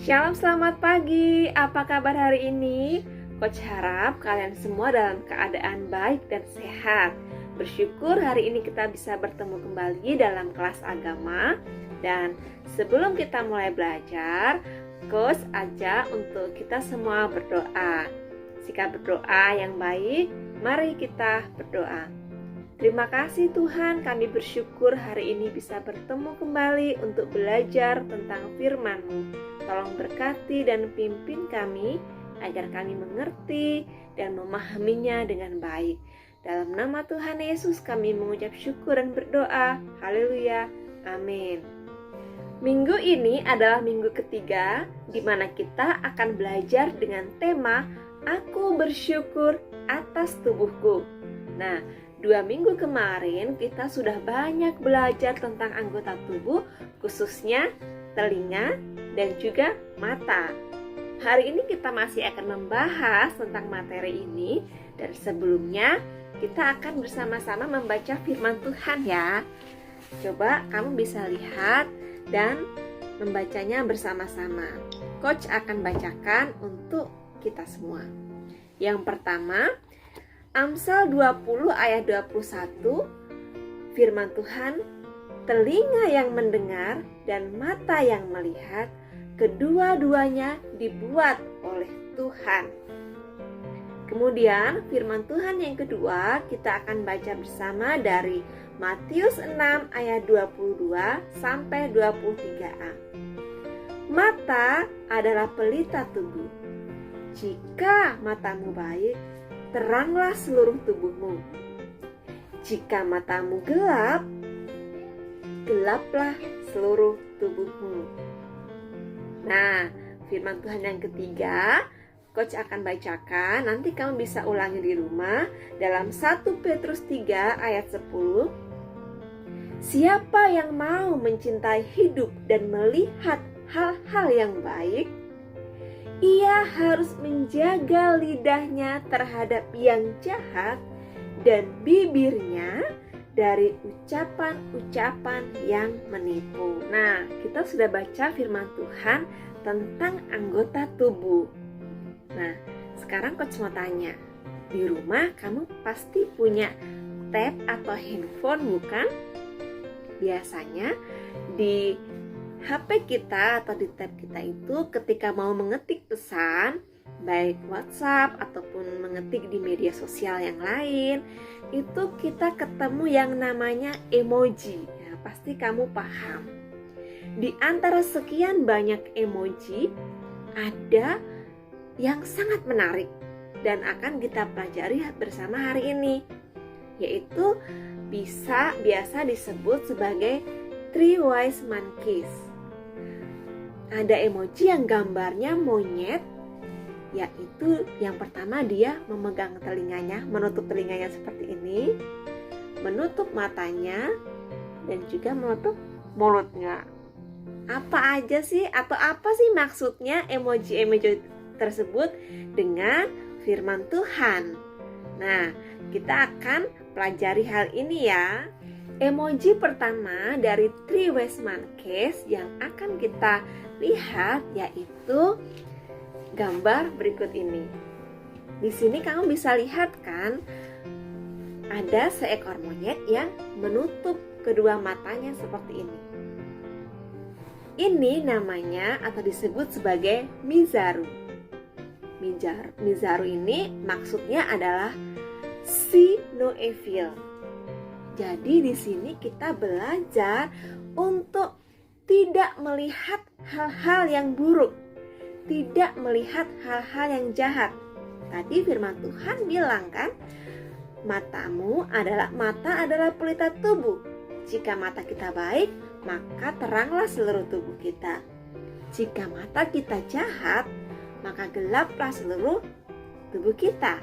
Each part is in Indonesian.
Shalom, selamat pagi. Apa kabar hari ini? Coach harap kalian semua dalam keadaan baik dan sehat. Bersyukur hari ini kita bisa bertemu kembali dalam kelas agama. Dan sebelum kita mulai belajar, Coach ajak untuk kita semua berdoa. Jika berdoa yang baik, mari kita berdoa. Terima kasih Tuhan, kami bersyukur hari ini bisa bertemu kembali untuk belajar tentang firman-Mu. Tolong berkati dan pimpin kami agar kami mengerti dan memahaminya dengan baik. Dalam nama Tuhan Yesus kami mengucap syukur dan berdoa. Haleluya. Amin. Minggu ini adalah minggu ketiga di mana kita akan belajar dengan tema Aku bersyukur atas tubuhku. Nah, 2 minggu kemarin kita sudah banyak belajar tentang anggota tubuh, khususnya telinga dan juga mata. Hari ini kita masih akan membahas tentang materi ini, dan sebelumnya kita akan bersama-sama membaca firman Tuhan ya. Coba kamu bisa lihat dan membacanya bersama-sama. Coach akan bacakan untuk kita semua. Yang pertama, Amsal 20 ayat 21, firman Tuhan, telinga yang mendengar dan mata yang melihat, kedua-duanya dibuat oleh Tuhan. Kemudian firman Tuhan yang kedua kita akan baca bersama dari Matius 6 ayat 22 sampai 23a. Mata adalah pelita tubuh. Jika matamu baik, teranglah seluruh tubuhmu. Jika matamu gelap, gelaplah seluruh tubuhmu. Nah, firman Tuhan yang ketiga, Coach akan bacakan, nanti kamu bisa ulangi di rumah dalam 1 Petrus 3 ayat 10. Siapa yang mau mencintai hidup dan melihat hal-hal yang baik, ia harus menjaga lidahnya terhadap yang jahat dan bibirnya dari ucapan-ucapan yang menipu. Nah, kita sudah baca firman Tuhan tentang anggota tubuh. Nah, sekarang Coach mau tanya, di rumah kamu pasti punya tab atau handphone bukan? Biasanya di HP kita atau di tab kita itu ketika mau mengetik pesan, baik WhatsApp ataupun mengetik di media sosial yang lain, itu kita ketemu yang namanya emoji. Ya, pasti kamu paham. Di antara sekian banyak emoji, ada yang sangat menarik dan akan kita pelajari bersama hari ini, yaitu biasa disebut sebagai Three Wise Monkeys. Ada emoji yang gambarnya monyet, yaitu yang pertama dia memegang telinganya, menutup telinganya seperti ini, menutup matanya, dan juga menutup mulutnya. Apa aja sih atau apa sih maksudnya emoji-emoji tersebut dengan firman Tuhan? Nah, kita akan pelajari hal ini ya. Emoji pertama dari Three Wise Monkeys yang akan kita lihat yaitu gambar berikut ini. Di sini kamu bisa lihat kan, ada seekor monyet yang menutup kedua matanya seperti ini. Ini namanya atau disebut sebagai Mizaru. Mizaru ini maksudnya adalah see no evil. Jadi di sini kita belajar untuk tidak melihat hal-hal yang buruk, tidak melihat hal-hal yang jahat. Tadi firman Tuhan bilang kan, mata adalah pelita tubuh. Jika mata kita baik, maka teranglah seluruh tubuh kita. Jika mata kita jahat, maka gelaplah seluruh tubuh kita.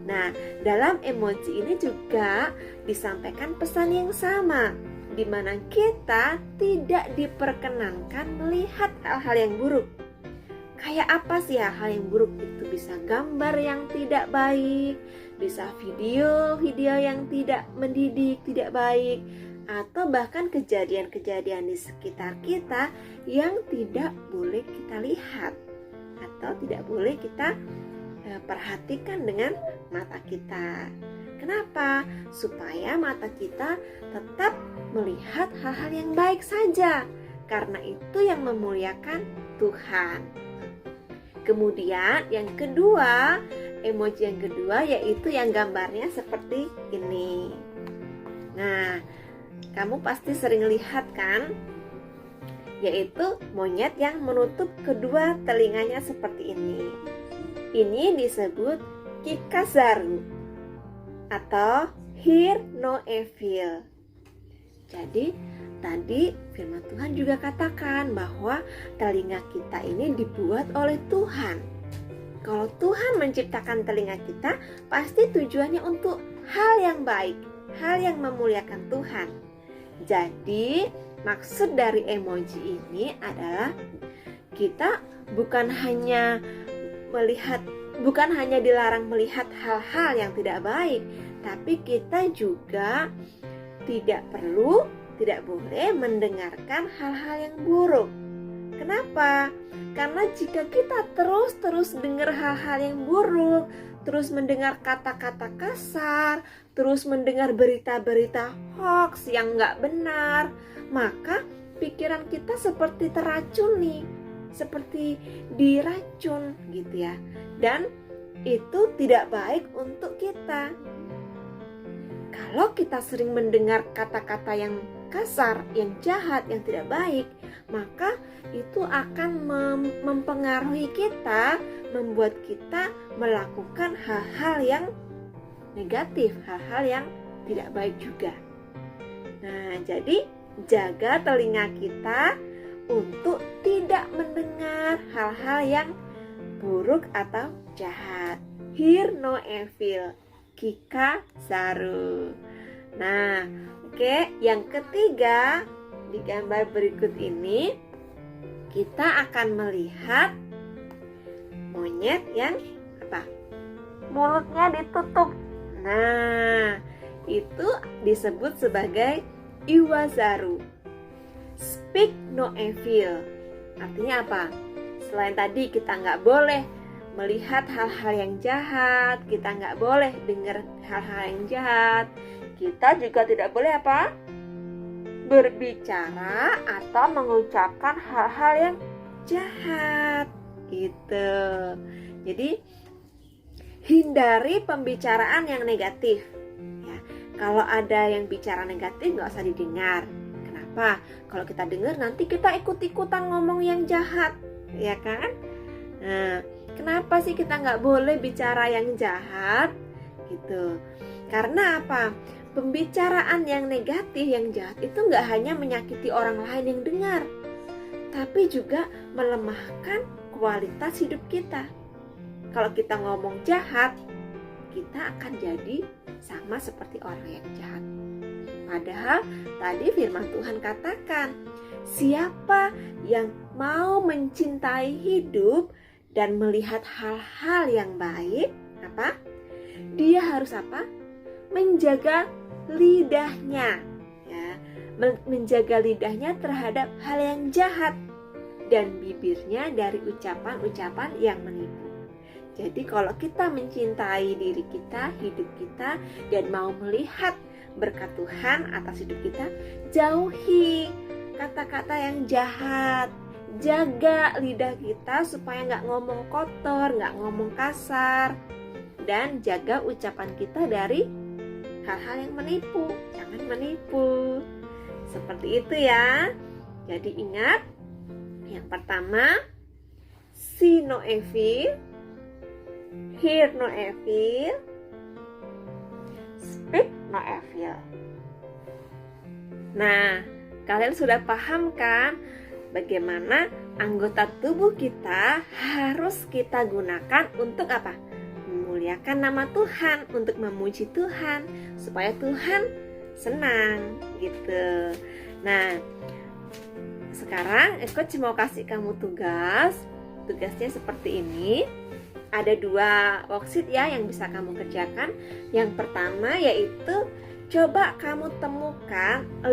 Nah, dalam emoji ini juga disampaikan pesan yang sama, di mana kita tidak diperkenankan melihat hal-hal yang buruk. Kayak apa sih hal-hal yang buruk itu? Bisa gambar yang tidak baik, bisa video yang tidak mendidik, tidak baik, atau bahkan kejadian-kejadian di sekitar kita yang tidak boleh kita lihat atau tidak boleh kita perhatikan dengan mata kita. Kenapa? Supaya mata kita tetap melihat hal-hal yang baik saja, karena itu yang memuliakan Tuhan. Kemudian yang kedua, emoji yang kedua yaitu yang gambarnya seperti ini. Nah, kamu pasti sering lihat kan? Yaitu monyet yang menutup kedua telinganya seperti ini. Ini disebut Kikazaru atau Hear No Evil. Jadi tadi firman Tuhan juga katakan bahwa telinga kita ini dibuat oleh Tuhan. Kalau Tuhan menciptakan telinga kita, pasti tujuannya untuk hal yang baik, hal yang memuliakan Tuhan. Jadi maksud dari emoji ini adalah kita bukan hanya dilarang melihat hal-hal yang tidak baik, tapi kita juga tidak boleh mendengarkan hal-hal yang buruk. Kenapa? Karena jika kita terus dengar hal-hal yang buruk, terus mendengar kata-kata kasar, terus mendengar berita-berita hoax yang nggak benar, maka pikiran kita seperti teracuni, seperti diracun gitu ya. Dan itu tidak baik untuk kita. Kalau kita sering mendengar kata-kata yang kasar, yang jahat, yang tidak baik, maka itu akan mempengaruhi kita, membuat kita melakukan hal-hal yang negatif, hal-hal yang tidak baik juga. Nah, jadi jaga telinga kita untuk tidak mendengar hal-hal yang buruk atau jahat. Hear no evil. Kikazaru. Nah, oke, yang ketiga di gambar berikut ini kita akan melihat monyet yang mulutnya ditutup. Nah, itu disebut sebagai Iwazaru. Speak no evil. Artinya apa? Selain tadi kita nggak boleh melihat hal-hal yang jahat, kita nggak boleh dengar hal-hal yang jahat, kita juga tidak boleh berbicara atau mengucapkan hal-hal yang jahat gitu. Jadi hindari pembicaraan yang negatif ya. Kalau ada yang bicara negatif nggak usah didengar. Kenapa? Kalau kita dengar nanti kita ikut-ikutan ngomong yang jahat, ya kan? Nah, kenapa sih kita nggak boleh bicara yang jahat gitu? Karena apa? Pembicaraan yang negatif, yang jahat itu nggak hanya menyakiti orang lain yang dengar, tapi juga melemahkan kualitas hidup kita. Kalau kita ngomong jahat, kita akan jadi sama seperti orang yang jahat. Padahal tadi firman Tuhan katakan, siapa yang mau mencintai hidup dan melihat hal-hal yang baik, dia harus menjaga lidahnya, ya, menjaga lidahnya terhadap hal yang jahat dan bibirnya dari ucapan-ucapan yang menipu. Jadi kalau kita mencintai diri kita, hidup kita, dan mau melihat berkat Tuhan atas hidup kita, jauhi kata-kata yang jahat. Jaga lidah kita supaya nggak ngomong kotor, nggak ngomong kasar, dan jaga ucapan kita dari hal-hal yang menipu. Jangan menipu. Seperti itu ya. Jadi ingat, yang pertama, see no evil, hear no evil, speak no evil. Nah, kalian sudah paham kan bagaimana anggota tubuh kita harus kita gunakan untuk memuliakan nama Tuhan, untuk memuji Tuhan, supaya Tuhan senang gitu. Nah, sekarang Coach mau kasih kamu tugasnya seperti ini. Ada 2 worksheet ya yang bisa kamu kerjakan. Yang pertama yaitu Coba kamu temukan 5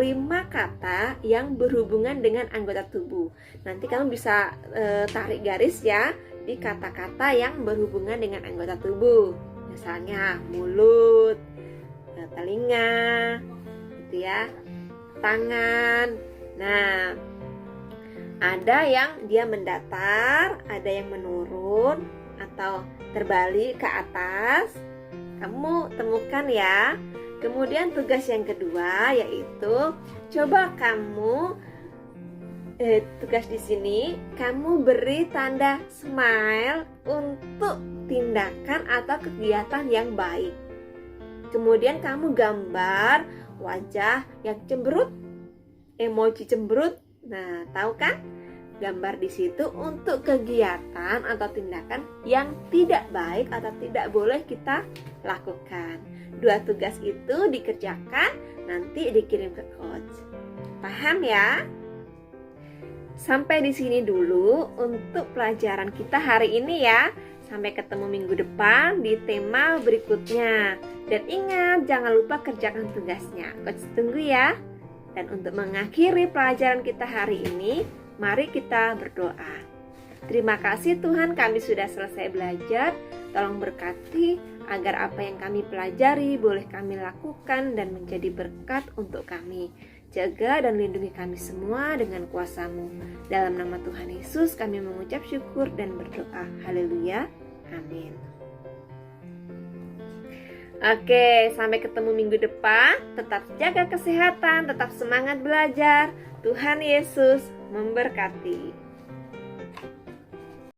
kata yang berhubungan dengan anggota tubuh. Nanti kamu bisa tarik garis ya di kata-kata yang berhubungan dengan anggota tubuh. Misalnya mulut, telinga, gitu ya, tangan. Nah, ada yang dia mendatar, ada yang menurun atau terbalik ke atas. Kamu temukan ya. Kemudian tugas yang kedua yaitu coba kamu tugas di sini kamu beri tanda smile untuk tindakan atau kegiatan yang baik. Kemudian kamu gambar wajah yang cemberut, emoji cemberut. Nah, tahu kan? Gambar di situ untuk kegiatan atau tindakan yang tidak baik atau tidak boleh kita lakukan. 2 tugas itu dikerjakan, nanti dikirim ke coach. Paham ya? Sampai di sini dulu untuk pelajaran kita hari ini ya. Sampai ketemu minggu depan di tema berikutnya. Dan ingat, jangan lupa kerjakan tugasnya. Coach tunggu ya. Dan untuk mengakhiri pelajaran kita hari ini, mari kita berdoa. Terima kasih Tuhan, kami sudah selesai belajar. Tolong berkati agar apa yang kami pelajari boleh kami lakukan dan menjadi berkat untuk kami. Jaga dan lindungi kami semua dengan kuasa-Mu. Dalam nama Tuhan Yesus kami mengucap syukur dan berdoa. Haleluya. Amin. Oke, sampai ketemu minggu depan. Tetap jaga kesehatan, tetap semangat belajar. Tuhan Yesus memberkati.